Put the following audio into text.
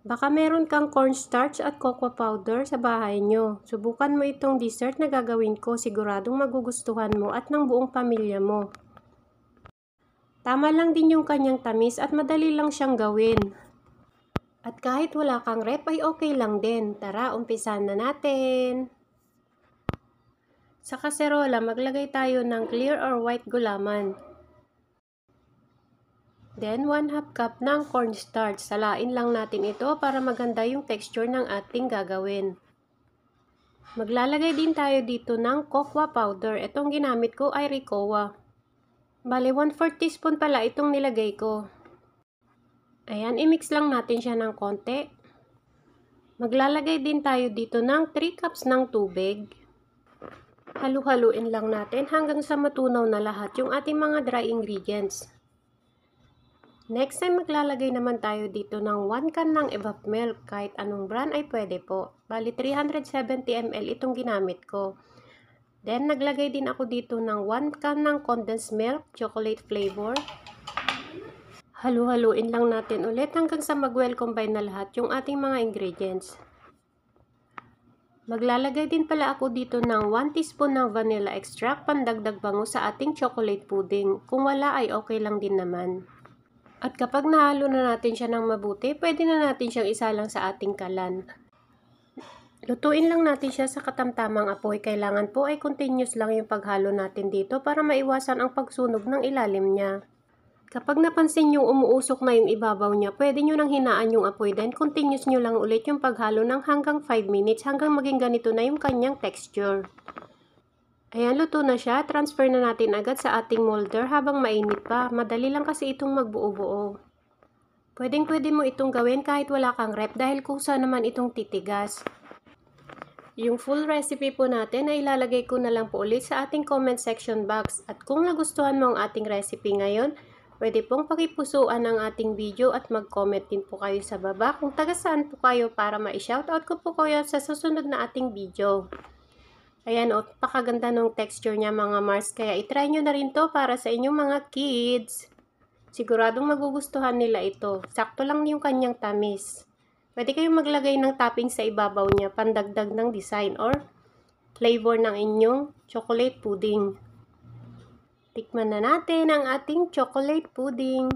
Baka meron kang cornstarch at cocoa powder sa bahay nyo. Subukan mo itong dessert na gagawin ko. Siguradong magugustuhan mo at ng buong pamilya mo. Tama lang din yung kanyang tamis at madali lang siyang gawin. At kahit wala kang rep ay okay lang din. Tara, umpisan na natin. Sa kaserola, maglagay tayo ng clear or white gulaman. Then, 1/2 cup ng cornstarch. Salain lang natin ito para maganda yung texture ng ating gagawin. Maglalagay din tayo dito ng cocoa powder. Itong ginamit ko ay Ricoa. Bale, 1/4 teaspoon pala itong nilagay ko. Ayan, i-mix lang natin siya ng konti. Maglalagay din tayo dito ng 3 cups ng tubig. Halu-haluin lang natin hanggang sa matunaw na lahat yung ating mga dry ingredients. Next time, maglalagay naman tayo dito ng 1 can ng evap milk. Kahit anong brand ay pwede po. Bali, 370 ml itong ginamit ko. Then, naglagay din ako dito ng 1 can ng condensed milk, chocolate flavor. Halu-haluin lang natin ulit hanggang sa mag-well combine na lahat yung ating mga ingredients. Maglalagay din pala ako dito ng 1 teaspoon ng vanilla extract, pandagdag bango sa ating chocolate pudding. Kung wala ay okay lang din naman. At kapag nahalo na natin siya ng mabuti, pwede na natin siyang isalang sa ating kalan. Lutuin lang natin siya sa katamtamang apoy. Kailangan po ay continuous lang yung paghalo natin dito para maiwasan ang pagsunog ng ilalim niya. Kapag napansin yung umuusok na yung ibabaw niya, pwede nyo nang hinaan yung apoy, then continuous nyo lang ulit yung paghalo ng hanggang 5 minutes hanggang maging ganito na yung kanyang texture. Ayan, luto na siya. Transfer na natin agad sa ating molder habang mainit pa. Madali lang kasi itong magbuo-buo. Pwedeng-pwede mo itong gawin kahit wala kang rep dahil kusa naman itong titigas. Yung full recipe po natin ay ilalagay ko na lang po ulit sa ating comment section box. At kung nagustuhan mo ang ating recipe ngayon, pwede pong pakipusuan ang ating video at mag-comment din po kayo sa baba kung taga saan po kayo para ma-shoutout ko po kayo sa susunod na ating video. Ayan o, pakaganda ng texture niya mga Mars, kaya itry nyo na rin to para sa inyong mga kids. Siguradong magugustuhan nila ito. Sakto lang yung kanyang tamis. Pwede kayong maglagay ng topping sa ibabaw niya, pandagdag ng design or flavor ng inyong chocolate pudding. Tikman na natin ang ating chocolate pudding.